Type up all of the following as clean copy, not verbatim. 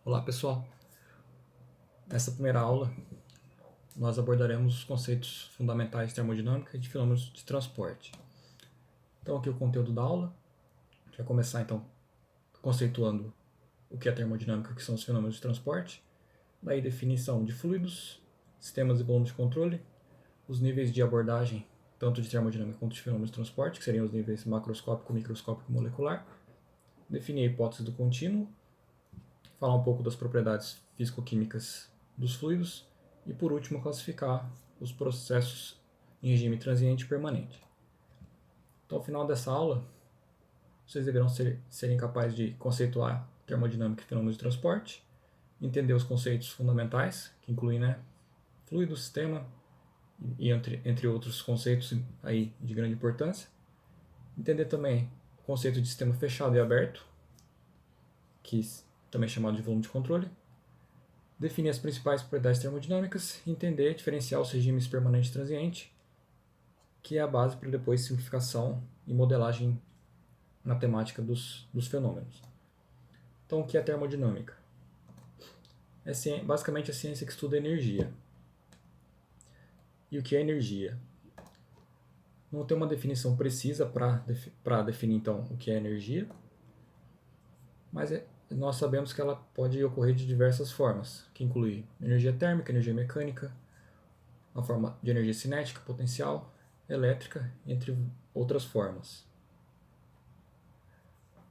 Olá pessoal, nessa primeira aula nós abordaremos os conceitos fundamentais de termodinâmica e de fenômenos de transporte. Então aqui o conteúdo da aula, a gente vai começar então conceituando o que é termodinâmica e o que são os fenômenos de transporte, daí definição de fluidos, sistemas e volumes de controle, os níveis de abordagem tanto de termodinâmica quanto de fenômenos de transporte, que seriam os níveis macroscópico, microscópico e molecular, definir a hipótese do contínuo, falar um pouco das propriedades físico-químicas dos fluidos e, por último, classificar os processos em regime transiente e permanente. Então, ao final dessa aula, vocês deverão serem capazes de conceituar termodinâmica e fenômenos de transporte, entender os conceitos fundamentais, que incluem fluido, sistema e entre outros conceitos aí de grande importância, entender também o conceito de sistema fechado e aberto, que também é chamado de volume de controle, definir as principais propriedades termodinâmicas, entender e diferenciar os regimes permanente e transiente, que é a base para depois simplificação e modelagem matemática dos fenômenos. Então, o que é termodinâmica? É basicamente a ciência que estuda energia. E o que é energia? Não tem uma definição precisa para definir, então, o que é energia, mas nós sabemos que ela pode ocorrer de diversas formas, que inclui energia térmica, energia mecânica, a forma de energia cinética, potencial, elétrica, entre outras formas.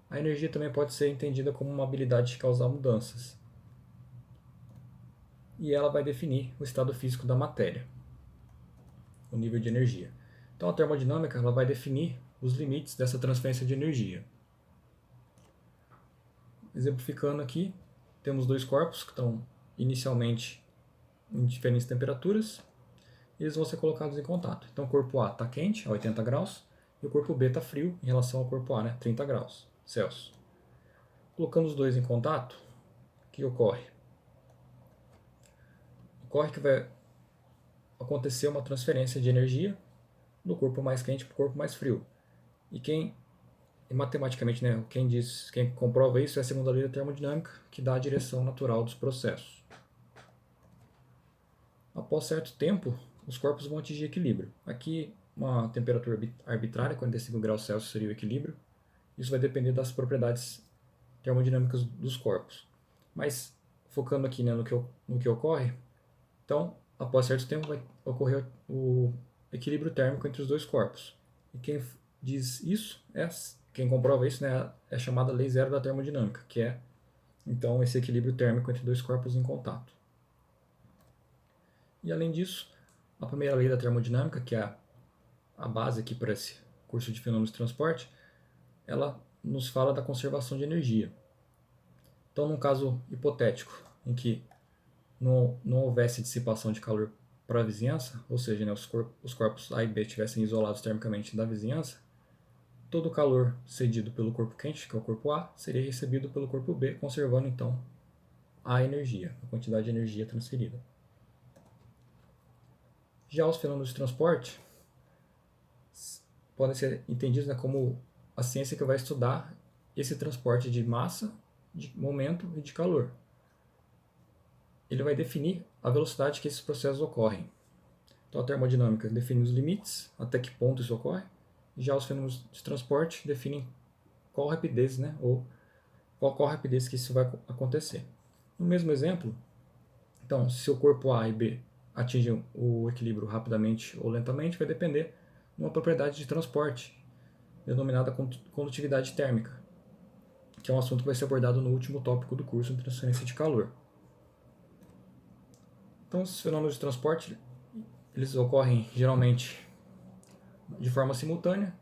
A energia também pode ser entendida como uma habilidade de causar mudanças. E ela vai definir o estado físico da matéria, o nível de energia. Então a termodinâmica ela vai definir os limites dessa transferência de energia. Exemplificando aqui, temos dois corpos que estão inicialmente em diferentes temperaturas e eles vão ser colocados em contato. Então o corpo A está quente, a 80 graus, e o corpo B está frio em relação ao corpo A, 30 graus Celsius. Colocando os dois em contato, o que ocorre? Ocorre que vai acontecer uma transferência de energia do corpo mais quente para o corpo mais frio. E matematicamente, quem comprova isso é a segunda lei da termodinâmica, que dá a direção natural dos processos. Após certo tempo, os corpos vão atingir equilíbrio. Aqui, uma temperatura arbitrária, 45 graus Celsius, seria o equilíbrio. Isso vai depender das propriedades termodinâmicas dos corpos. Mas, focando aqui no que ocorre, então, após certo tempo, vai ocorrer o equilíbrio térmico entre os dois corpos. E quem diz isso, quem comprova isso, é chamada lei zero da termodinâmica, que é, então, esse equilíbrio térmico entre dois corpos em contato. E, além disso, a primeira lei da termodinâmica, que é a base aqui para esse curso de fenômenos de transporte, ela nos fala da conservação de energia. Então, num caso hipotético, em que não houvesse dissipação de calor para a vizinhança, ou seja, os corpos A e B estivessem isolados termicamente da vizinhança, todo o calor cedido pelo corpo quente, que é o corpo A, seria recebido pelo corpo B, conservando então a energia, a quantidade de energia transferida. Já os fenômenos de transporte podem ser entendidos como a ciência que vai estudar esse transporte de massa, de momento e de calor. Ele vai definir a velocidade que esses processos ocorrem. Então a termodinâmica define os limites, até que ponto isso ocorre, e já os fenômenos de transporte definem qual rapidez, ou qual rapidez que isso vai acontecer. No mesmo exemplo, então, se o corpo A e B atingem o equilíbrio rapidamente ou lentamente, vai depender de uma propriedade de transporte, denominada condutividade térmica, que é um assunto que vai ser abordado no último tópico do curso de transferência de calor. Então, esses fenômenos de transporte eles ocorrem geralmente de forma simultânea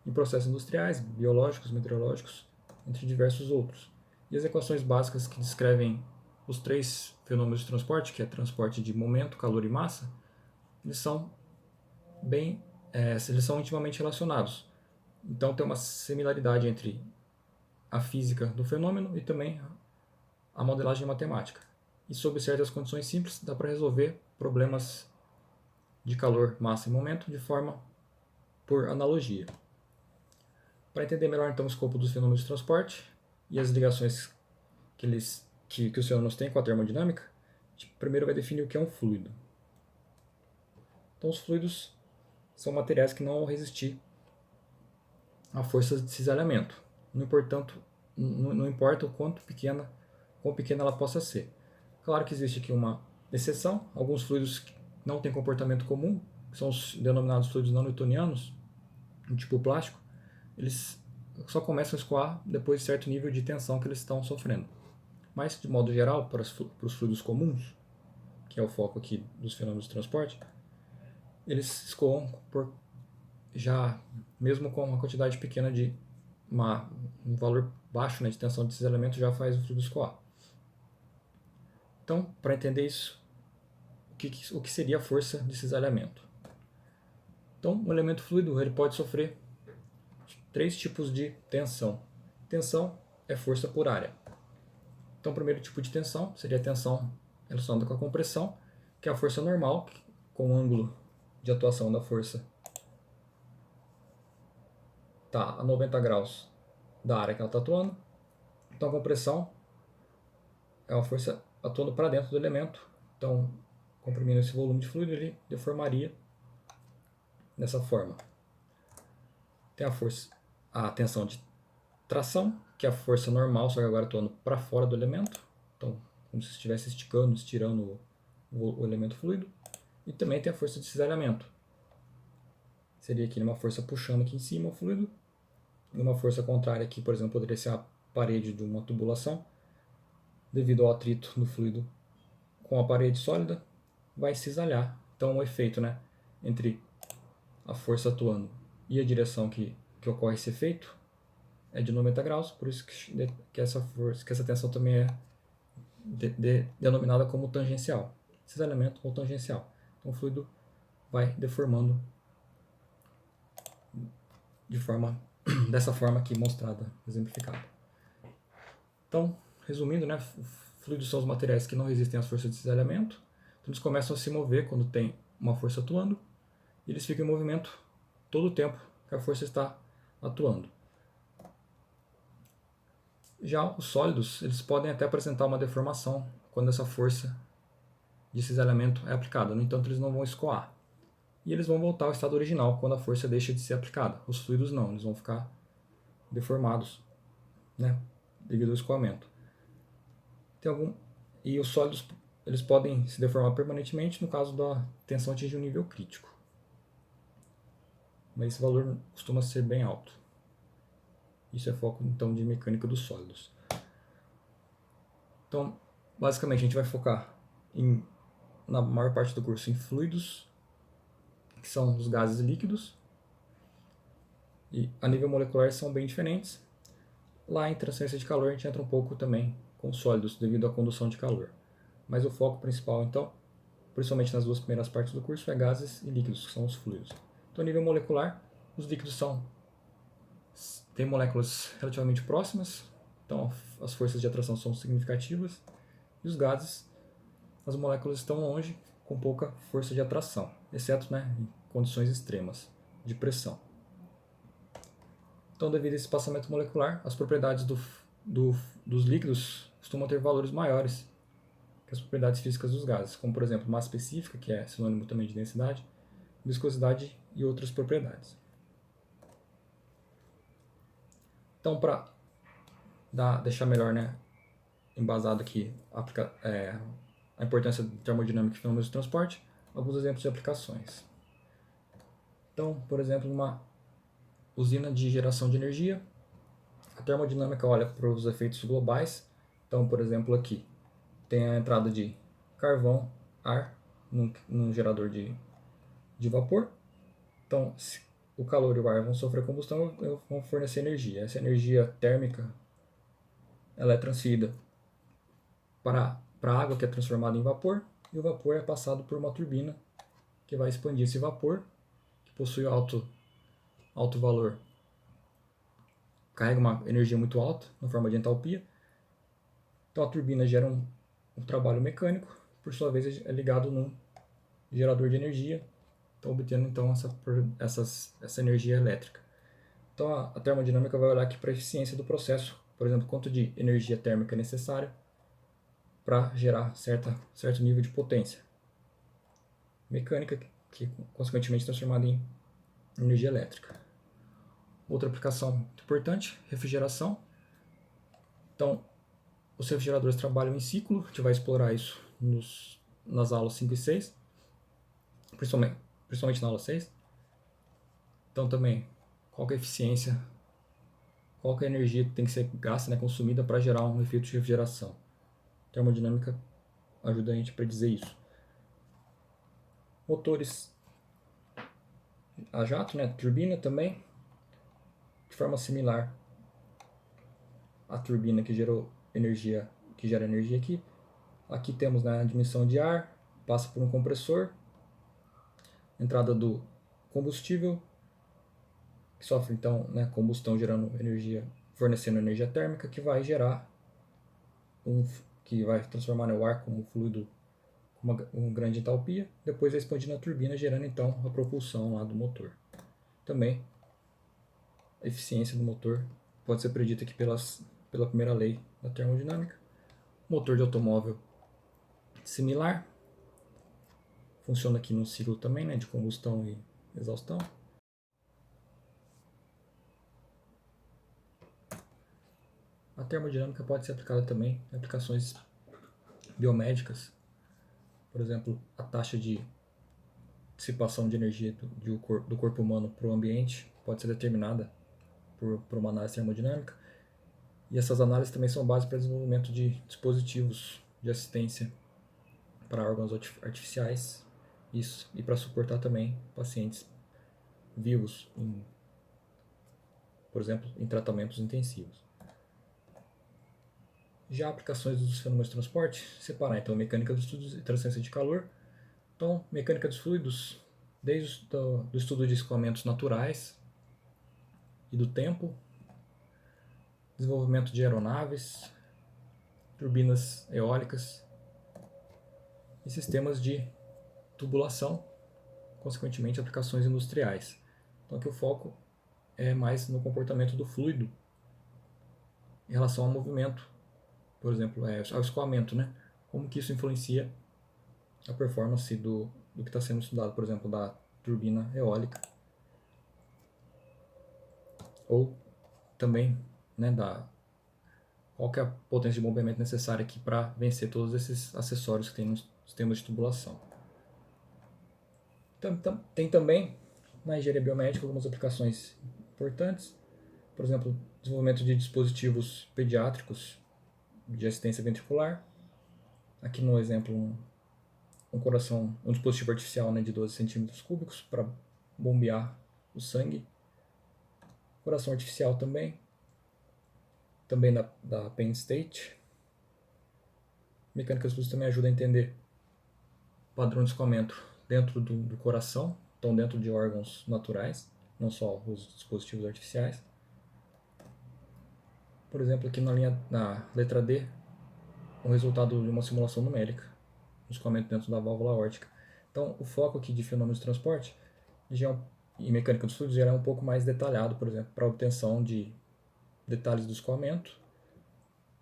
em processos industriais, biológicos, meteorológicos, entre diversos outros. E as equações básicas que descrevem os três fenômenos de transporte, que é transporte de momento, calor e massa, eles são intimamente relacionados. Então tem uma similaridade entre a física do fenômeno e também a modelagem matemática. E sob certas condições simples dá para resolver problemas de calor, massa e momento de forma por analogia. Para entender melhor então o escopo dos fenômenos de transporte e as ligações que que os fenômenos têm com a termodinâmica, a gente primeiro vai definir o que é um fluido. Então, os fluidos são materiais que não vão resistir a forças de cisalhamento. Não importa o quão pequena ela possa ser. Claro que existe aqui uma exceção. Alguns fluidos que não têm comportamento comum, que são os denominados fluidos não newtonianos, tipo plástico, eles só começam a escoar depois de certo nível de tensão que eles estão sofrendo. Mas, de modo geral, para os fluidos comuns, que é o foco aqui dos fenômenos de transporte, eles escoam já mesmo com uma quantidade pequena de um valor baixo, né, de tensão desses elementos, já faz o fluido escoar. Então, para entender isso, o que seria a força de cisalhamento? Então, o elemento fluido ele pode sofrer 3 tipos de tensão. Tensão é força por área. Então, o primeiro tipo de tensão seria a tensão relacionada com a compressão, que é a força normal, com o ângulo de atuação da força está a 90 graus da área que ela está atuando. Então, a compressão é uma força atuando para dentro do elemento. Então, comprimindo esse volume de fluido, ele deformaria dessa forma. Tem a tensão de tração, que é a força normal, só que agora atuando para fora do elemento. Então, como se estivesse estirando o elemento fluido. E também tem a força de cisalhamento. Seria aqui uma força puxando aqui em cima o fluido. E uma força contrária aqui, por exemplo, poderia ser a parede de uma tubulação. Devido ao atrito do fluido com a parede sólida, vai cisalhar. Então, o efeito, né, entre a força atuando e a direção que ocorre esse efeito é de 90 graus, por isso que essa tensão também é denominada como tangencial. Cisalhamento ou tangencial. Então, o fluido vai deformando dessa forma aqui mostrada, exemplificada. Então, resumindo, né, fluidos são os materiais que não resistem às forças de cisalhamento. Então, eles começam a se mover quando tem uma força atuando, e eles ficam em movimento todo o tempo que a força está atuando. Já os sólidos, eles podem até apresentar uma deformação quando essa força de cisalhamento é aplicada. No entanto, eles não vão escoar. E eles vão voltar ao estado original quando a força deixa de ser aplicada. Os fluidos não, eles vão ficar deformados, né, devido ao escoamento. E os sólidos eles podem se deformar permanentemente no caso da tensão atingir um nível crítico. Mas esse valor costuma ser bem alto. Isso é foco então de mecânica dos sólidos. Então, basicamente a gente vai focar na maior parte do curso em fluidos, que são os gases e líquidos. E a nível molecular são bem diferentes. Lá em transferência de calor a gente entra um pouco também com sólidos devido à condução de calor. Mas o foco principal, então, principalmente nas 2 primeiras partes do curso, é gases e líquidos, que são os fluidos. Então, a nível molecular, os líquidos têm moléculas relativamente próximas, então as forças de atração são significativas, e os gases, as moléculas estão longe, com pouca força de atração, exceto, né, em condições extremas de pressão. Então, devido a esse espaçamento molecular, as propriedades dos líquidos costumam ter valores maiores que as propriedades físicas dos gases, como, por exemplo, massa específica, que é sinônimo também de densidade, viscosidade e outras propriedades. Então, para deixar melhor, né, embasado aqui a importância da termodinâmica e fenômenos de transporte, alguns exemplos de aplicações. Então, por exemplo, uma usina de geração de energia, a termodinâmica olha para os efeitos globais. Então, por exemplo, aqui tem a entrada de carvão, ar, num gerador de vapor. Então, o calor e o ar vão sofrer combustão e vão fornecer energia. Essa energia térmica ela é transferida para a água, que é transformada em vapor, e o vapor é passado por uma turbina que vai expandir esse vapor, que possui alto valor, carrega uma energia muito alta, na forma de entalpia. Então a turbina gera um trabalho mecânico, por sua vez é ligado num gerador de energia, então obtendo então essa energia elétrica. Então a termodinâmica vai olhar aqui para a eficiência do processo, por exemplo, quanto de energia térmica é necessária para gerar certo nível de potência mecânica, que consequentemente é transformada em energia elétrica. Outra aplicação muito importante, refrigeração. Então, os refrigeradores trabalham em ciclo, a gente vai explorar isso nas aulas 5 e 6, principalmente na aula 6. Então também, qual que é a eficiência, qual que é a energia que tem que ser gasta, né, consumida para gerar um efeito de refrigeração. Termodinâmica ajuda a gente a predizer isso. Motores a jato, né, turbina também, de forma similar à turbina que gera energia aqui. Aqui temos, né, a admissão de ar, passa por um compressor, entrada do combustível, que sofre então, né, combustão gerando energia, fornecendo energia térmica, que vai gerar que vai transformar, né, o ar como fluido com uma grande entalpia, depois vai expandir na turbina, gerando então a propulsão lá do motor. Também a eficiência do motor pode ser predita aqui pela primeira lei da termodinâmica. Motor de automóvel similar, funciona aqui no ciclo também, né, de combustão e exaustão. A termodinâmica pode ser aplicada também em aplicações biomédicas, por exemplo, a taxa de dissipação de energia do corpo humano para o ambiente pode ser determinada por uma análise termodinâmica, e essas análises também são base para o desenvolvimento de dispositivos de assistência para órgãos artificiais, isso, e para suportar também pacientes vivos, por exemplo, em tratamentos intensivos. Já aplicações dos fenômenos de transporte, separar então mecânica dos fluidos e transferência de calor. Então, mecânica dos fluidos, desde do estudo de escoamentos naturais e do tempo, desenvolvimento de aeronaves, turbinas eólicas e sistemas de tubulação, consequentemente aplicações industriais. Então aqui o foco é mais no comportamento do fluido em relação ao movimento, por exemplo, ao escoamento, né? Como que isso influencia a performance do que está sendo estudado, por exemplo, da turbina eólica, ou também, né, qual que é a potência de bombeamento necessária aqui para vencer todos esses acessórios que tem nos sistemas de tubulação. Tem também na engenharia biomédica algumas aplicações importantes, por exemplo, desenvolvimento de dispositivos pediátricos de assistência ventricular. Aqui no exemplo, um dispositivo artificial, né, de 12 centímetros cúbicos para bombear o sangue. Coração artificial também da Penn State. Mecânica dos fluidos também ajuda a entender padrão de escoamento dentro do coração, então dentro de órgãos naturais, não só os dispositivos artificiais. Por exemplo, aqui na letra D, o resultado de uma simulação numérica, no escoamento dentro da válvula aórtica. Então, o foco aqui de fenômenos de transporte e mecânica dos fluidos já é um pouco mais detalhado, por exemplo, para a obtenção de detalhes do escoamento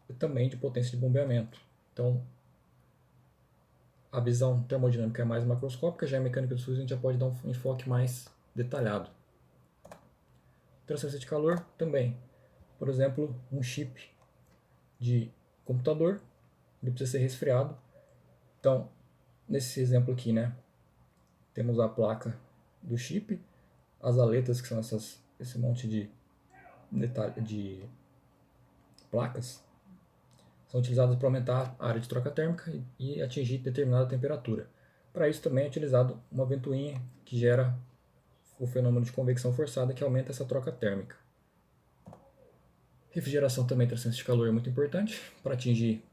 e também de potência de bombeamento. Então, a visão termodinâmica é mais macroscópica, já a mecânica dos fluidos a gente já pode dar um enfoque mais detalhado. Transferência de calor também. Por exemplo, um chip de computador, ele precisa ser resfriado. Então, nesse exemplo aqui, né, temos a placa do chip, as aletas, que são esse monte de placas, são utilizadas para aumentar a área de troca térmica e atingir determinada temperatura. Para isso também é utilizado uma ventoinha que gera o fenômeno de convecção forçada, que aumenta essa troca térmica. Refrigeração também, transferência de calor é muito importante para atingir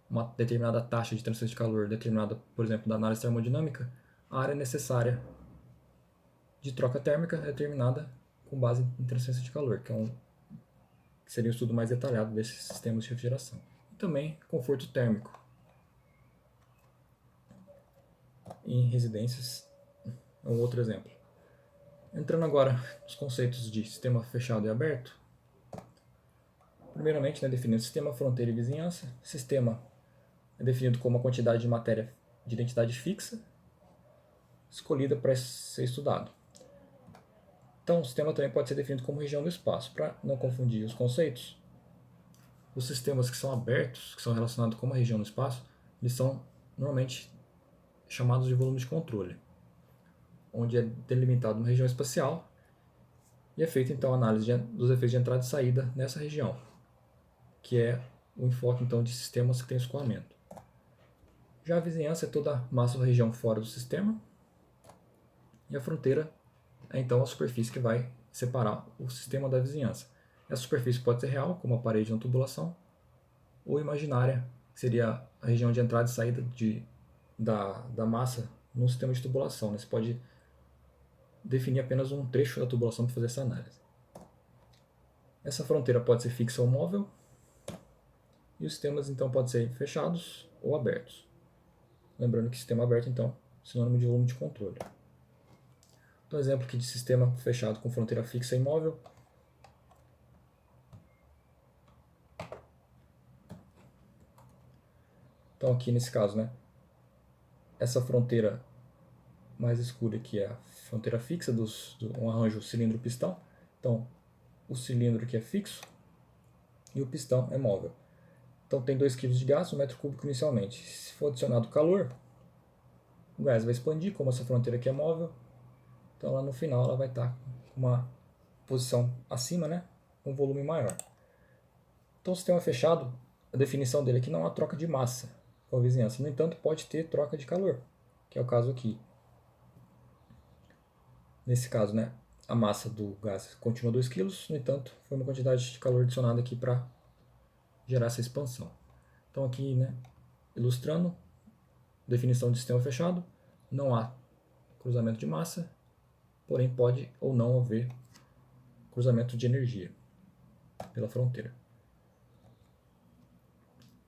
uma determinada taxa de transferência de calor determinada, por exemplo, da análise termodinâmica. A área necessária de troca térmica é determinada com base em transferência de calor, que seria um estudo mais detalhado desses sistemas de refrigeração. E também conforto térmico em residências é um outro exemplo. Entrando agora nos conceitos de sistema fechado e aberto, primeiramente, né, definindo sistema, fronteira e vizinhança. Sistema é definido como a quantidade de matéria de identidade fixa escolhida para ser estudado. Então, o sistema também pode ser definido como região do espaço. Para não confundir os conceitos, os sistemas que são abertos, que são relacionados com uma região do espaço, eles são normalmente chamados de volume de controle, onde é delimitado uma região espacial e é feita então a análise dos efeitos de entrada e saída nessa região, que é o enfoque então de sistemas que têm escoamento. Já a vizinhança é toda a massa ou região fora do sistema, e a fronteira é então a superfície que vai separar o sistema da vizinhança. Essa superfície pode ser real, como a parede de uma tubulação, ou imaginária, que seria a região de entrada e saída da massa num sistema de tubulação. Você pode definir apenas um trecho da tubulação para fazer essa análise. Essa fronteira pode ser fixa ou móvel, e os sistemas então podem ser fechados ou abertos. Lembrando que sistema aberto, então, é sinônimo de volume de controle. Então, exemplo aqui de sistema fechado com fronteira fixa e móvel. Então, aqui nesse caso, né, essa fronteira mais escura aqui é a fronteira fixa do um arranjo cilindro-pistão. Então, o cilindro aqui é fixo e o pistão é móvel. Então, tem 2 kg de gás, 1 metro cúbico inicialmente. Se for adicionado calor, o gás vai expandir, como essa fronteira aqui é móvel. Então, lá no final, ela vai estar com uma posição acima, né, um volume maior. Então, o sistema fechado, a definição dele aqui não há troca de massa com a vizinhança. No entanto, pode ter troca de calor, que é o caso aqui. Nesse caso, né, a massa do gás continua 2 kg, no entanto, foi uma quantidade de calor adicionada aqui para gerar essa expansão. Então aqui, né, ilustrando, definição de sistema fechado, não há cruzamento de massa, porém pode ou não haver cruzamento de energia pela fronteira.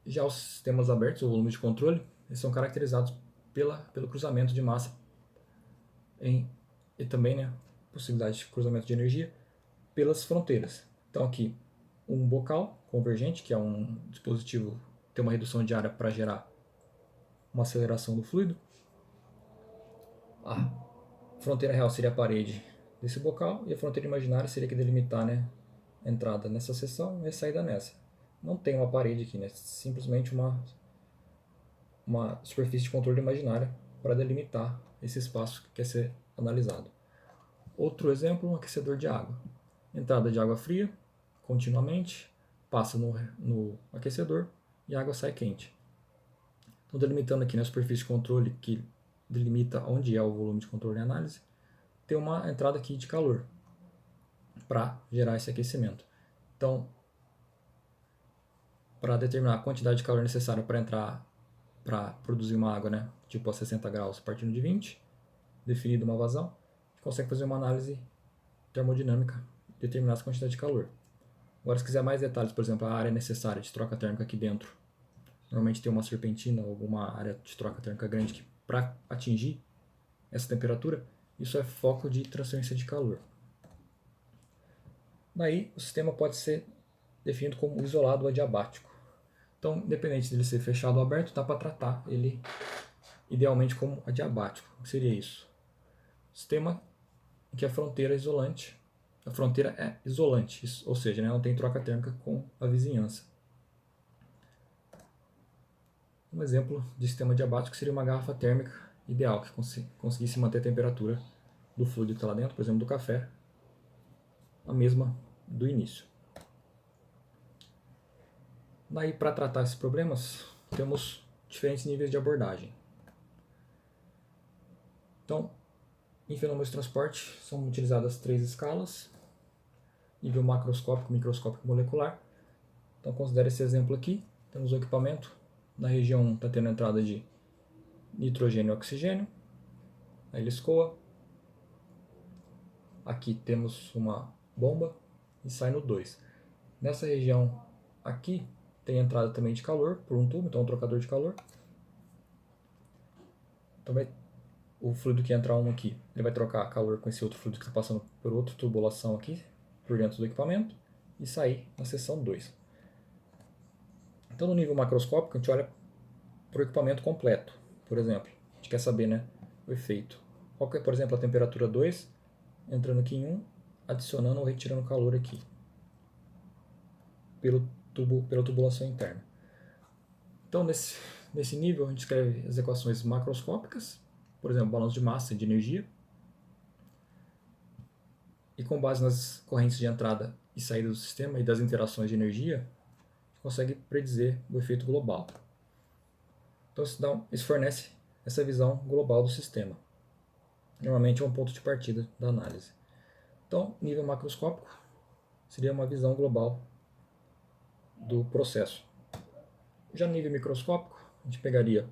Já os sistemas abertos, ou volume de controle, eles são caracterizados pelo cruzamento de massa e também, né, possibilidade de cruzamento de energia pelas fronteiras. Então aqui um bocal convergente, que é um dispositivo que tem uma redução de área para gerar uma aceleração do fluido. A fronteira real seria a parede desse bocal e a fronteira imaginária seria que delimitar, né, a entrada nessa seção e a saída nessa. Não tem uma parede aqui, né, simplesmente uma superfície de controle imaginária para delimitar esse espaço que quer ser analisado. Outro exemplo, um aquecedor de água. Entrada de água fria, continuamente, passa no aquecedor e a água sai quente. Então, delimitando aqui na superfície de controle, que delimita onde é o volume de controle e análise, tem uma entrada aqui de calor para gerar esse aquecimento. Então, para determinar a quantidade de calor necessária para produzir uma água, né, tipo a 60 graus partindo de 20, definido uma vazão, a gente consegue fazer uma análise termodinâmica e determinar essa quantidade de calor. Agora, se quiser mais detalhes, por exemplo, a área necessária de troca térmica aqui dentro, normalmente tem uma serpentina ou alguma área de troca térmica grande que, para atingir essa temperatura, isso é foco de transferência de calor. Daí, o sistema pode ser definido como isolado ou adiabático. Então, independente dele ser fechado ou aberto, dá para tratar ele idealmente como adiabático. O que seria isso? Sistema em que a fronteira é isolante. A fronteira é isolante, ou seja, né, não tem troca térmica com a vizinhança. Um exemplo de sistema adiabático seria uma garrafa térmica ideal, que conseguisse manter a temperatura do fluido que está lá dentro, por exemplo, do café, a mesma do início. Daí, para tratar esses problemas, temos diferentes níveis de abordagem. Então, em fenômenos de transporte, são utilizadas 3 escalas: nível macroscópico, microscópico e molecular. Então, considere esse exemplo aqui. Temos um equipamento. Na região 1 está tendo entrada de nitrogênio e oxigênio. Aí ele escoa. Aqui temos uma bomba e sai no 2. Nessa região aqui tem entrada também de calor por um tubo, então um trocador de calor. Então o fluido que entra aqui, ele vai trocar calor com esse outro fluido que está passando por outra tubulação aqui, por dentro do equipamento, e sair na seção 2. Então no nível macroscópico a gente olha para o equipamento completo. Por exemplo, a gente quer saber, né, o efeito. Qual que é, por exemplo, a temperatura 2, entrando aqui em 1, adicionando ou retirando calor aqui, pela tubulação interna. Então, nesse nível, a gente escreve as equações macroscópicas, por exemplo, balanço de massa e de energia, e com base nas correntes de entrada e saída do sistema e das interações de energia, a gente consegue predizer o efeito global. Então, isso fornece essa visão global do sistema. Normalmente é um ponto de partida da análise. Então, nível macroscópico seria uma visão global do processo. Já no nível microscópico, a gente pegaria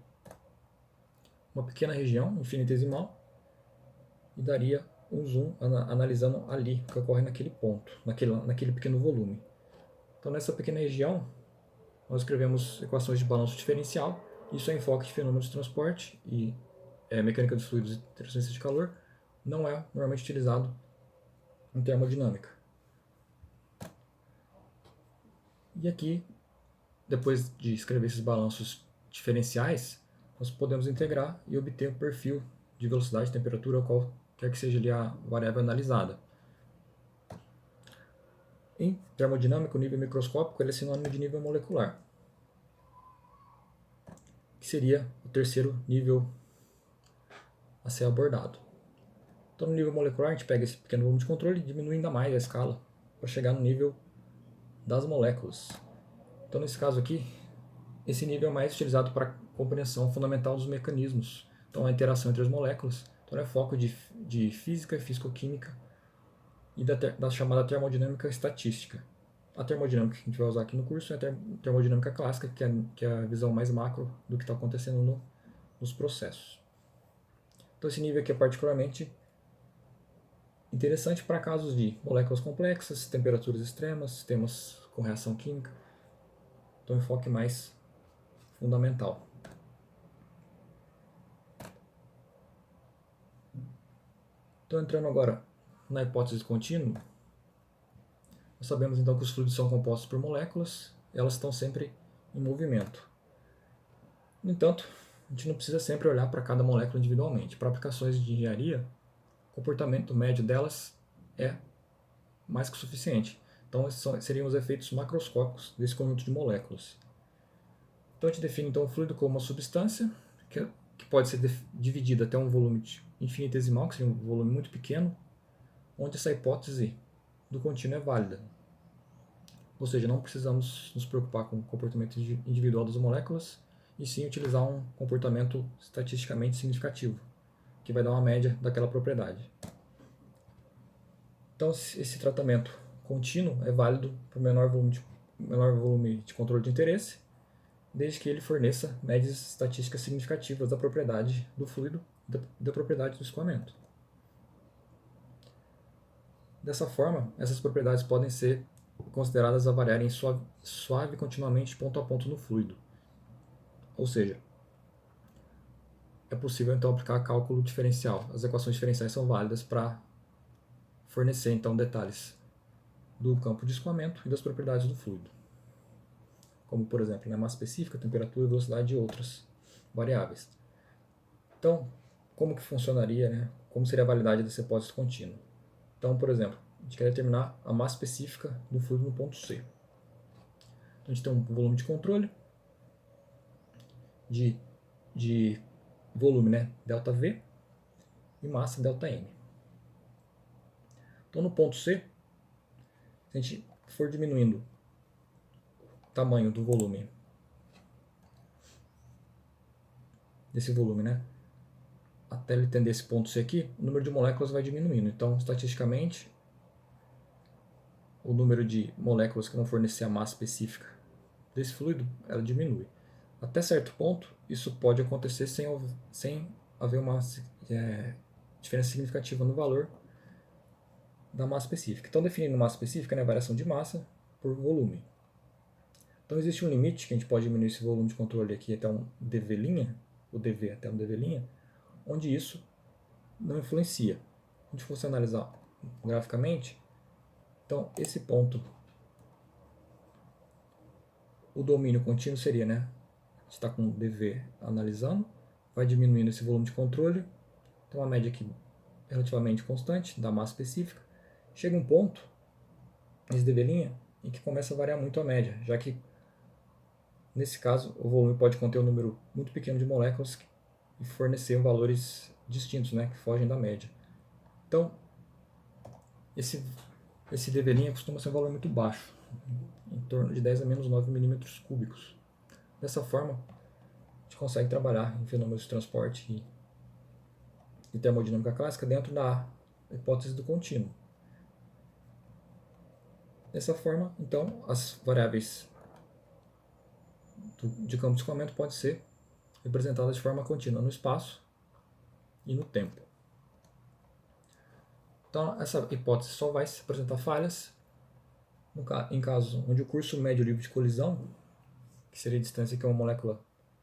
uma pequena região infinitesimal e daria um zoom analisando ali o que ocorre naquele ponto, naquele pequeno volume. Então, nessa pequena região, nós escrevemos equações de balanço diferencial. Isso é enfoque de fenômenos de transporte e mecânica dos fluidos e transferência de calor. Não é normalmente utilizado em termodinâmica. E aqui, depois de escrever esses balanços diferenciais, nós podemos integrar e obter o perfil de velocidade, temperatura, ou qualquer que seja ali a variável analisada. Em termodinâmica, o nível microscópico ele é sinônimo de nível molecular, que seria o terceiro nível a ser abordado. Então, no nível molecular, a gente pega esse pequeno volume de controle e diminui ainda mais a escala para chegar no nível das moléculas. Então, nesse caso aqui, esse nível é mais utilizado para a compreensão fundamental dos mecanismos. Então, a interação entre as moléculas. Então, é foco de física e fisicoquímica e da chamada termodinâmica estatística. A termodinâmica que a gente vai usar aqui no curso é a termodinâmica clássica, que é a visão mais macro do que está acontecendo nos processos. Então, esse nível aqui é particularmente interessante para casos de moléculas complexas, temperaturas extremas, sistemas com reação química. Então, enfoque mais fundamental. Então, entrando agora na hipótese contínua, nós sabemos então que os fluidos são compostos por moléculas, e elas estão sempre em movimento. No entanto, a gente não precisa sempre olhar para cada molécula individualmente. Para aplicações de engenharia, o comportamento médio delas é mais que suficiente. Então, esses seriam os efeitos macroscópicos desse conjunto de moléculas. Então, a gente define então, o fluido como uma substância que pode ser dividida até um volume infinitesimal, que seria um volume muito pequeno, onde essa hipótese do contínuo é válida. Ou seja, não precisamos nos preocupar com o comportamento individual das moléculas, e sim utilizar um comportamento estatisticamente significativo, que vai dar uma média daquela propriedade. Então, esse tratamento contínuo é válido para o menor volume de controle de interesse, desde que ele forneça médias estatísticas significativas da propriedade do fluido e da propriedade do escoamento. Dessa forma, essas propriedades podem ser consideradas a variarem suave continuamente ponto a ponto no fluido. Ou seja, é possível então aplicar cálculo diferencial. As equações diferenciais são válidas para fornecer então detalhes do campo de escoamento e das propriedades do fluido, como por exemplo, massa específica, temperatura, velocidade e outras variáveis. Então, como que funcionaria, né? Como seria a validade desse hipótese contínua? Então, por exemplo, a gente quer determinar a massa específica do fluido no ponto C. Então, a gente tem um volume de controle de volume, né, ΔV, e massa ΔM. Então, no ponto C, se a gente for diminuindo o tamanho do volume, desse volume, né, até ele tender esse ponto C aqui, o número de moléculas vai diminuindo. Então, estatisticamente, o número de moléculas que vão fornecer a massa específica desse fluido, ela diminui. Até certo ponto, isso pode acontecer sem haver uma diferença significativa no valor da massa específica. Então, definindo massa específica, né, a variação de massa por volume. Então, existe um limite que a gente pode diminuir esse volume de controle aqui até um dV', o dV até um dV', onde isso não influencia. Se a gente fosse analisar graficamente, então esse ponto, o domínio contínuo seria, né, está com o DV analisando, vai diminuindo esse volume de controle, tem uma média aqui relativamente constante da massa específica. Chega um ponto, esse DV', em que começa a variar muito a média, já que, nesse caso, o volume pode conter um número muito pequeno de moléculas e fornecer valores distintos, né, que fogem da média. Então, esse DV' costuma ser um valor muito baixo, em torno de 10 a menos 9 milímetros cúbicos. Dessa forma, a gente consegue trabalhar em fenômenos de transporte e termodinâmica clássica dentro da hipótese do contínuo. Dessa forma, então, as variáveis de campo de escoamento podem ser representadas de forma contínua no espaço e no tempo. Então, essa hipótese só vai se apresentar falhas em casos onde o curso médio livre de colisão, que seria a distância que uma molécula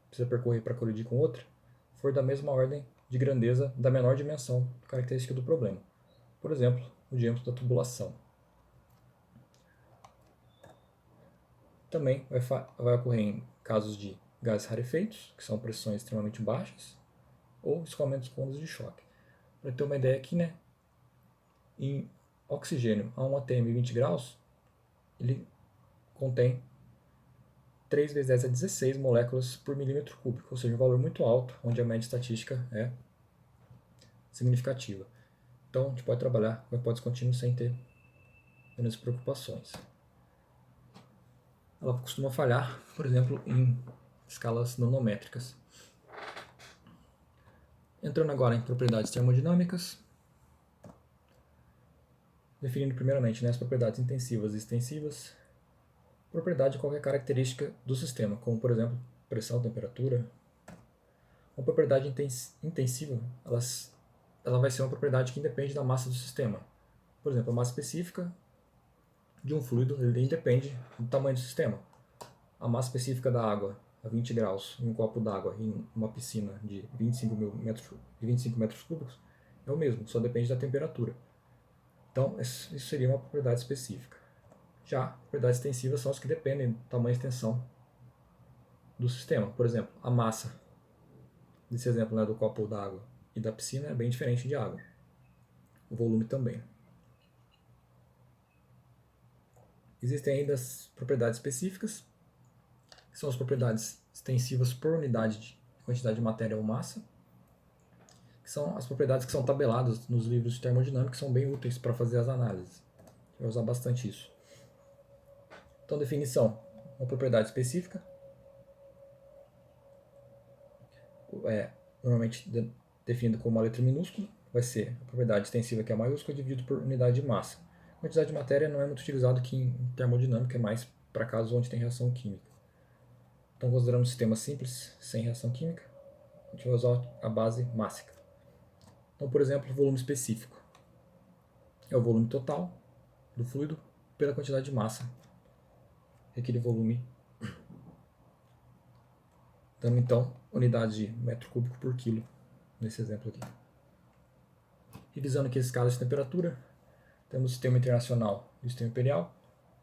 precisa percorrer para colidir com outra, for da mesma ordem de grandeza da menor dimensão característica do problema. Por exemplo, o diâmetro da tubulação. Também vai ocorrer em casos de gases rarefeitos, que são pressões extremamente baixas, ou escoamentos com ondas de choque. Para ter uma ideia aqui, né, em oxigênio a 1 atm 20 graus, ele contém 3 vezes 10 a 16 moléculas por milímetro cúbico, ou seja, um valor muito alto, onde a média estatística é significativa. Então, a gente pode trabalhar com a hipótese contínua sem ter grandes preocupações. Ela costuma falhar, por exemplo, em escalas nanométricas. Entrando agora em propriedades termodinâmicas, definindo primeiramente, né, as propriedades intensivas e extensivas. Propriedade de qualquer característica do sistema, como por exemplo pressão, temperatura. Uma propriedade intensiva, ela vai ser uma propriedade que independe da massa do sistema. Por exemplo, a massa específica de um fluido ele independe do tamanho do sistema. A massa específica da água a 20 graus em um copo d'água em uma piscina de 25 metros cúbicos é o mesmo, só depende da temperatura. Então, isso seria uma propriedade específica. Já propriedades extensivas são as que dependem do tamanho e extensão do sistema. Por exemplo, a massa desse exemplo, né, do copo d'água e da piscina é bem diferente de água. O volume também. Existem ainda as propriedades específicas, que são as propriedades extensivas por unidade de quantidade de matéria ou massa, que são as propriedades que são tabeladas nos livros de termodinâmica, que são bem úteis para fazer as análises. Eu vou usar bastante isso. Então, definição: uma propriedade específica é normalmente definida como uma letra minúscula, vai ser a propriedade extensiva, que é a maiúscula, dividido por unidade de massa. A quantidade de matéria não é muito utilizado aqui em termodinâmica, é mais para casos onde tem reação química. Então, considerando um sistema simples, sem reação química, a gente vai usar a base mássica. Então, por exemplo, volume específico é o volume total do fluido pela quantidade de massa daquele volume, dando então unidade de metro cúbico por quilo, nesse exemplo aqui. Revisando aqui as escalas de temperatura, temos o sistema internacional e o sistema imperial.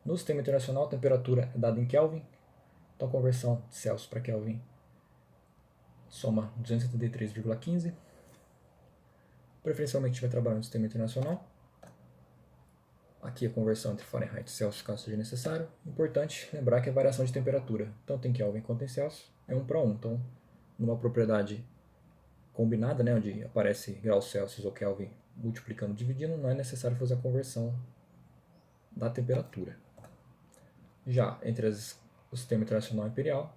No sistema internacional, a temperatura é dada em Kelvin, então a conversão de Celsius para Kelvin soma 273,15. Preferencialmente a gente vai trabalhar no sistema internacional. Aqui a conversão entre Fahrenheit e Celsius, caso seja necessário. Importante lembrar que a variação de temperatura, tanto em Kelvin quanto em Celsius, é 1 para 1. Então, numa propriedade combinada, né, onde aparece graus Celsius ou Kelvin multiplicando, dividindo, não é necessário fazer a conversão da temperatura. Já entre o sistema internacional e imperial,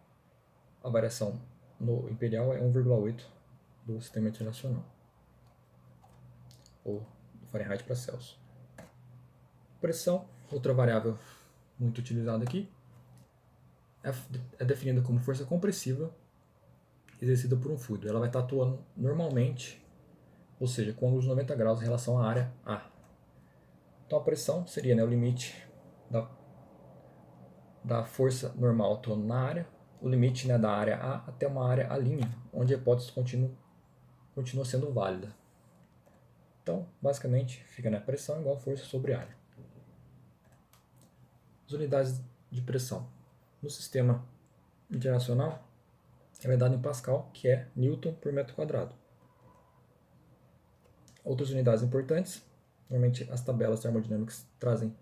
a variação no imperial é 1,8 do sistema internacional, ou do Fahrenheit para Celsius. Pressão, outra variável muito utilizada aqui, é definida como força compressiva exercida por um fluido. Ela vai estar atuando normalmente, ou seja, com ângulos de 90 graus em relação à área A. Então a pressão seria, né, o limite da força normal atuando na área, o limite, né, da área A até uma área A', onde a hipótese continua sendo válida. Então, basicamente, fica, né, pressão igual força sobre área. As unidades de pressão. No sistema internacional, ela é dada em Pascal, que é Newton por metro quadrado. Outras unidades importantes, normalmente as tabelas termodinâmicas trazem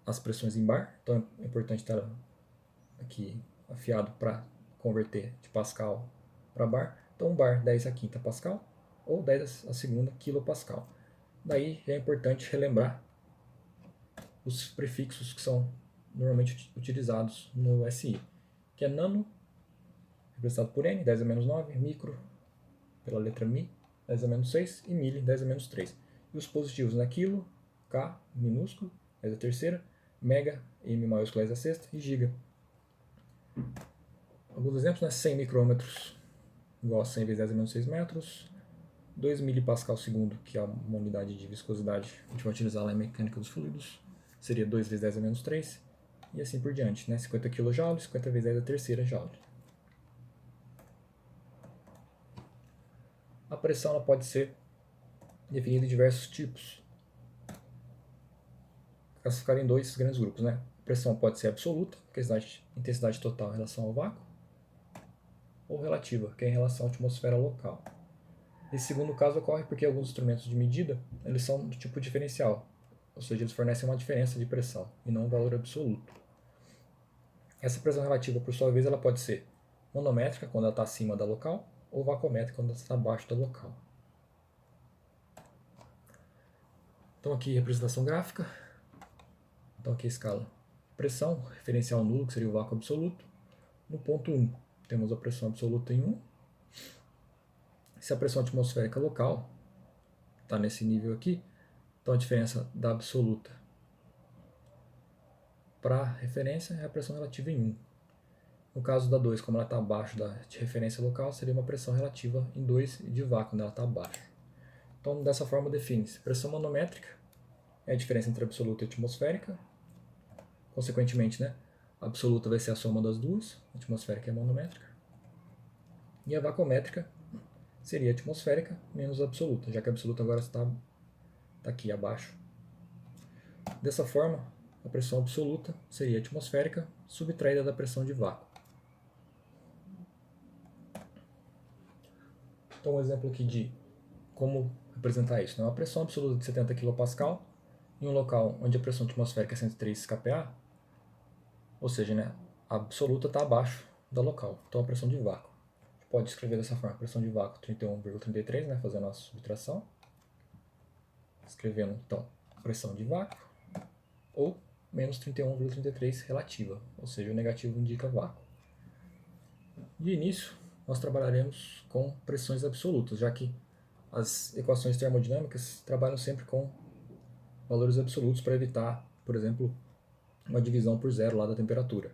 as pressões em bar, então é importante estar aqui afiado para converter de Pascal para bar. Então, um bar 10 a quinta Pascal ou 10 a segunda quilopascal. Daí é importante relembrar os prefixos que são normalmente utilizados no SI, que é nano, representado por N, 10 a menos 9, micro, pela letra Mi, 10 a menos 6, e mili, 10 a menos 3. E os positivos na quilo, K, minúsculo, 10 a terceira, mega, M maiúsculo, 10 a sexta, e giga. Alguns exemplos, né? 100 micrômetros igual a 100 vezes 10 a menos 6 metros, 2 milipascal segundo, que é uma unidade de viscosidade, a gente vai utilizar lá em mecânica dos fluidos, seria 2 vezes 10 a menos 3, e assim por diante, né? 50 kJ, 50 vezes 10 a terceira joule. A pressão ela pode ser definida em diversos tipos, classificada em dois grandes grupos, né? A pressão pode ser absoluta, que é a intensidade total em relação ao vácuo, ou relativa, que é em relação à atmosfera local. Esse segundo caso ocorre porque alguns instrumentos de medida eles são do tipo diferencial, ou seja, eles fornecem uma diferença de pressão e não um valor absoluto. Essa pressão relativa, por sua vez, ela pode ser manométrica, quando ela está acima da local, ou vacuométrica, quando ela está abaixo da local. Então aqui representação gráfica. Então aqui a escala. Pressão, referencial nulo, que seria o vácuo absoluto. No ponto 1, temos a pressão absoluta em 1. Se a pressão atmosférica local está nesse nível aqui, então a diferença da absoluta para a referência é a pressão relativa em 1. No caso da 2, como ela está abaixo da de referência local, seria uma pressão relativa em 2 de vácuo, quando ela está abaixo. Então, dessa forma, define-se pressão manométrica, é a diferença entre absoluta e atmosférica. Consequentemente, né, a absoluta vai ser a soma das duas, a atmosférica e a manométrica. E a vacuométrica seria a atmosférica menos a absoluta, já que a absoluta agora está aqui abaixo. Dessa forma, a pressão absoluta seria atmosférica subtraída da pressão de vácuo. Então, um exemplo aqui de como representar isso. Né? Uma pressão absoluta de 70 kPa em um local onde a pressão atmosférica é 103 kPa, ou seja, né, a absoluta está abaixo da local, então a pressão de vácuo. A gente pode escrever dessa forma, pressão de vácuo 31,33, né, fazendo a subtração. Escrevendo, então, pressão de vácuo, ou menos 31,33 relativa, ou seja, o negativo indica vácuo. De início, nós trabalharemos com pressões absolutas, já que as equações termodinâmicas trabalham sempre com valores absolutos para evitar, por exemplo, uma divisão por zero lá da temperatura.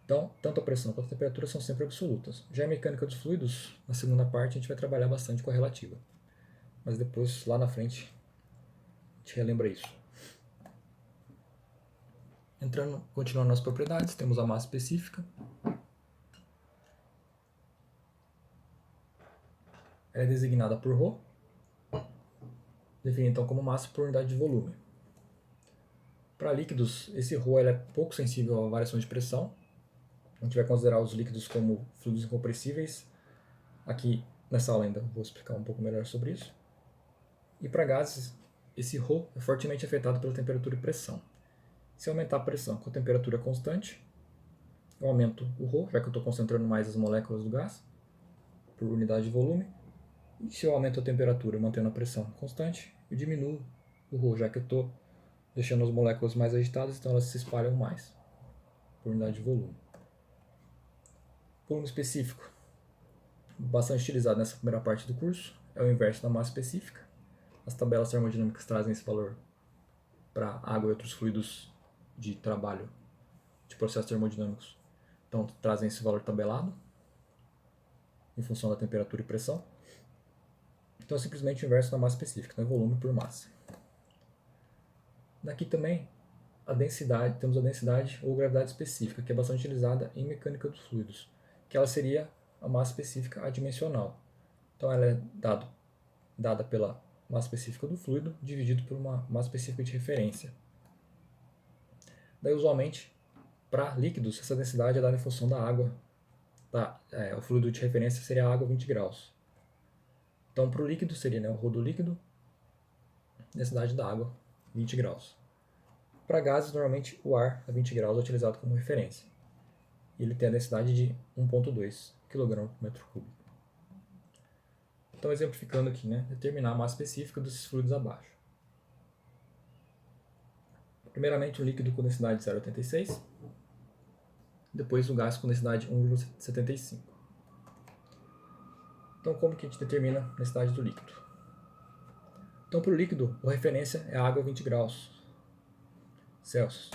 Então, tanto a pressão quanto a temperatura são sempre absolutas. Já em mecânica dos fluidos, na segunda parte, a gente vai trabalhar bastante com a relativa. Mas depois, lá na frente, a gente relembra isso. Continuando nas propriedades, temos a massa específica. Ela é designada por ρ, definida então como massa por unidade de volume. Para líquidos, esse ρ é pouco sensível a variações de pressão. A gente vai considerar os líquidos como fluidos incompressíveis. Aqui nessa aula ainda vou explicar um pouco melhor sobre isso. E para gases, esse ρ é fortemente afetado pela temperatura e pressão. Se aumentar a pressão com a temperatura constante, eu aumento o ρ, já que eu estou concentrando mais as moléculas do gás, por unidade de volume. E se eu aumento a temperatura mantendo a pressão constante, eu diminuo o ρ, já que eu estou deixando as moléculas mais agitadas, então elas se espalham mais, por unidade de volume. Volume específico, bastante utilizado nessa primeira parte do curso, é o inverso da massa específica. As tabelas termodinâmicas trazem esse valor para água e outros fluidos de trabalho de processos termodinâmicos. Então, trazem esse valor tabelado, em função da temperatura e pressão. Então, é simplesmente o inverso da massa específica, né? Volume por massa. Daqui também, temos a densidade ou gravidade específica, que é bastante utilizada em mecânica dos fluidos, que ela seria a massa específica adimensional. Então, ela é dada pela massa específica do fluido, dividido por uma massa específica de referência. Daí, usualmente, para líquidos, essa densidade é dada em função da água o fluido de referência seria a água a 20 graus. Então, para o líquido seria, né, o ρ do líquido, densidade da água, 20 graus. Para gases, normalmente o ar a 20 graus é utilizado como referência. Ele tem a densidade de 1,2 kg por metro cúbico. Então, exemplificando aqui, né, determinar a massa específica desses fluidos abaixo. Primeiramente, o líquido com densidade de 0,86. Depois, o gás com densidade de 1,75. Então, como que a gente determina a densidade do líquido? Então, para o líquido, a referência é a água a 20 graus Celsius.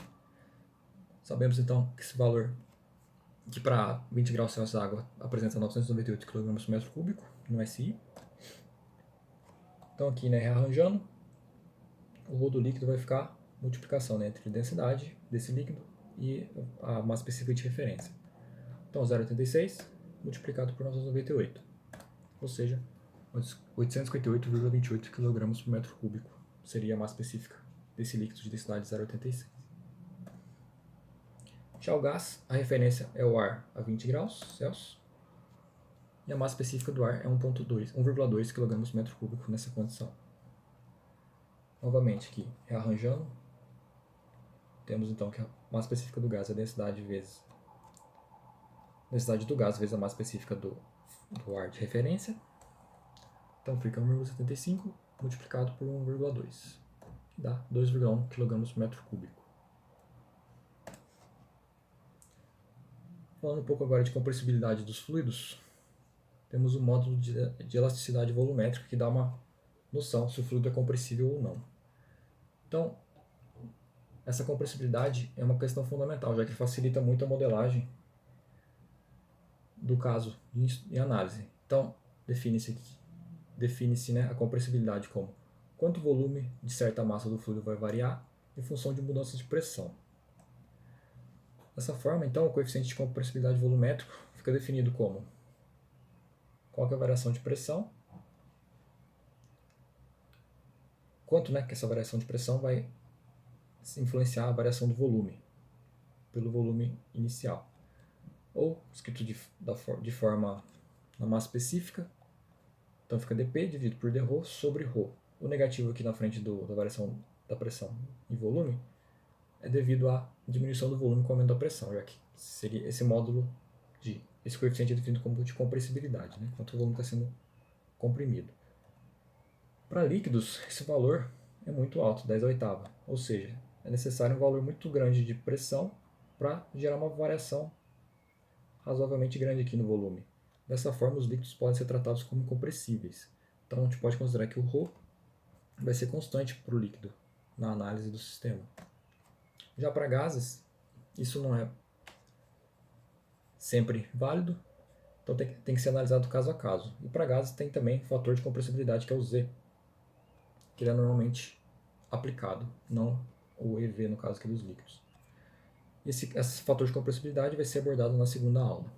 Sabemos, então, que esse valor, que para 20 graus Celsius a água apresenta 998 kg por metro cúbico no SI. Então, aqui, né, rearranjando, o ρ do líquido vai ficar multiplicação, né, entre a densidade desse líquido e a massa específica de referência. Então, 0,86 multiplicado por 998, ou seja, 858,28 kg por metro cúbico seria a massa específica desse líquido de densidade 0,86. Já o gás, a referência é o ar a 20 graus Celsius e a massa específica do ar é 1,2 kg por metro cúbico nessa condição. Novamente aqui, rearranjando, temos então que a massa específica do gás é a densidade do gás vezes a massa específica do ar de referência. Então fica 1,75 multiplicado por 1,2, que dá 2,1 kg por metro cúbico. Falando um pouco agora de compressibilidade dos fluidos, temos o módulo de elasticidade volumétrica que dá uma noção se o fluido é compressível ou não. Então, essa compressibilidade é uma questão fundamental, já que facilita muito a modelagem do caso em análise. Então, define-se, né, a compressibilidade como quanto volume de certa massa do fluido vai variar em função de mudanças de pressão. Dessa forma, então, o coeficiente de compressibilidade volumétrico fica definido como qual que é a variação de pressão, quanto, né, que essa variação de pressão vai influenciar a variação do volume, pelo volume inicial. Ou, escrito de forma na massa específica, então fica dP dividido por dρ sobre ρ. O negativo aqui na frente da variação da pressão e volume é devido à diminuição do volume com o aumento da pressão, já que seria esse módulo esse coeficiente é definido como de compressibilidade, né? Quanto o volume está sendo comprimido. Para líquidos, esse valor é muito alto, 10/8, ou seja, é necessário um valor muito grande de pressão para gerar uma variação razoavelmente grande aqui no volume. Dessa forma, os líquidos podem ser tratados como incompressíveis. Então, a gente pode considerar que o ρ vai ser constante para o líquido na análise do sistema. Já para gases, isso não é sempre válido, então tem que ser analisado caso a caso. E para gases tem também o fator de compressibilidade, que é o Z, que ele é normalmente aplicado, não o EV no caso aqui dos líquidos. Esse fator de compressibilidade vai ser abordado na segunda aula.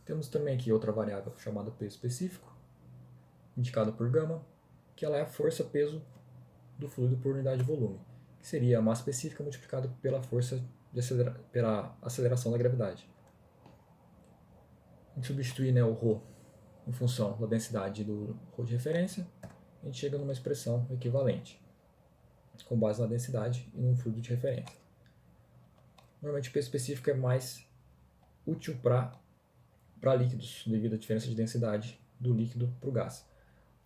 Temos também aqui outra variável chamada peso específico, indicada por γ, que ela é a força-peso do fluido por unidade de volume, que seria a massa específica multiplicada pela força pela aceleração da gravidade. A gente substitui, né, o ρ em função da densidade do ρ de referência, a gente chega numa expressão equivalente, com base na densidade e num fluido de referência. Normalmente o peso específico é mais útil para líquidos, devido à diferença de densidade do líquido para o gás.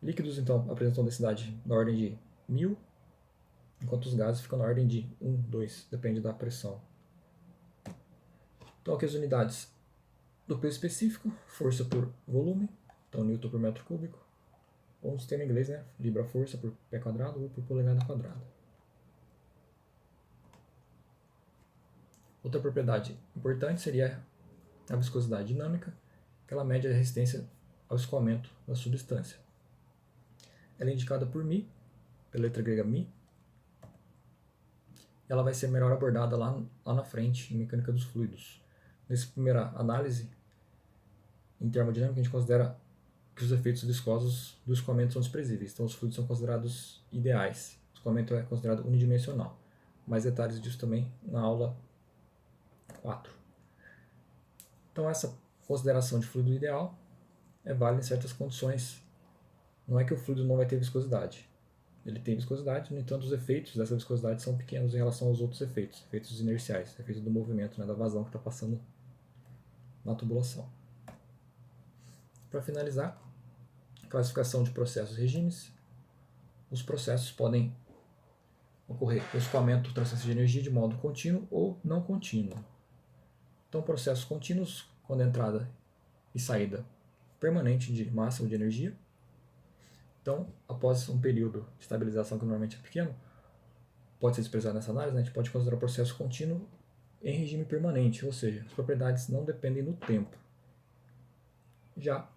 Líquidos, então, apresentam densidade na ordem de 1000, enquanto os gases ficam na ordem de 1, 2, depende da pressão. Então, aqui as unidades do peso específico, força por volume, então Newton por metro cúbico, ou no sistema inglês, né, libra-força por pé quadrado ou por polegada quadrada. Outra propriedade importante seria a viscosidade dinâmica, que ela mede a resistência ao escoamento da substância. Ela é indicada por μ, pela letra grega μ. Ela vai ser melhor abordada lá na frente, em mecânica dos fluidos. Nessa primeira análise, em termodinâmica, a gente considera que os efeitos viscosos do escoamento são desprezíveis. Então, os fluidos são considerados ideais. O escoamento é considerado unidimensional. Mais detalhes disso também na aula 4. Então essa consideração de fluido ideal é válida em certas condições. Não é que o fluido não vai ter viscosidade. Ele tem viscosidade, no entanto os efeitos dessa viscosidade são pequenos em relação aos outros efeitos, efeitos inerciais, efeitos do movimento, né, da vazão que está passando na tubulação. Para finalizar, classificação de processos e regimes. Os processos podem ocorrer o escoamento ou transferência de energia de modo contínuo ou não contínuo. Então, processos contínuos, quando a entrada e saída permanente de massa ou de energia. Então, após um período de estabilização que normalmente é pequeno, pode ser expressado nessa análise, né, a gente pode considerar o processo contínuo em regime permanente, ou seja, as propriedades não dependem do tempo. Já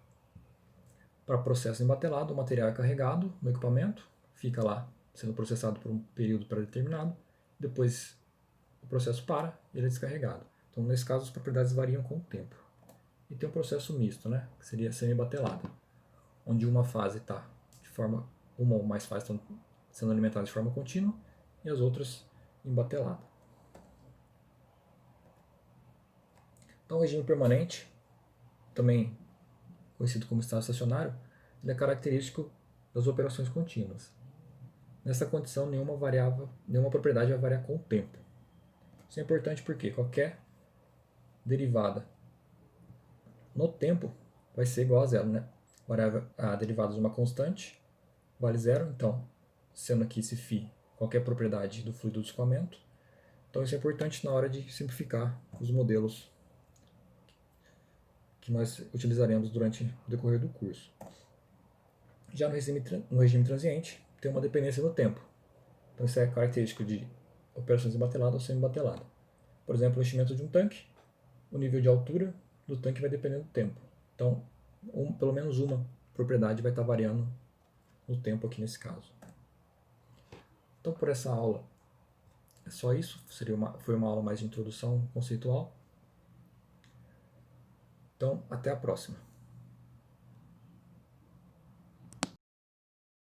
para processo embatelado, o material é carregado no equipamento, fica lá sendo processado por um período pré-determinado, depois o processo para e ele é descarregado. Então, nesse caso, as propriedades variam com o tempo. E tem um processo misto, né, que seria semi-batelado, onde uma fase está de forma, uma ou mais fases estão sendo alimentadas de forma contínua e as outras embatelada. Então, o regime permanente, também conhecido como estado estacionário, ele é característico das operações contínuas. Nessa condição, nenhuma propriedade vai variar com o tempo. Isso é importante porque qualquer derivada no tempo vai ser igual a zero, né? A derivada de uma constante vale zero, então, sendo aqui esse φ qualquer propriedade do fluido do escoamento. Então isso é importante na hora de simplificar os modelos que nós utilizaremos durante o decorrer do curso. Já no regime transiente, tem uma dependência do tempo. Então isso é característico de operações embatelada ou semi-batelada. Por exemplo, o enchimento de um tanque, o nível de altura do tanque vai depender do tempo. Então, pelo menos uma propriedade vai estar variando no tempo aqui nesse caso. Então, por essa aula, é só isso. Foi uma aula mais de introdução conceitual. Então, até a próxima.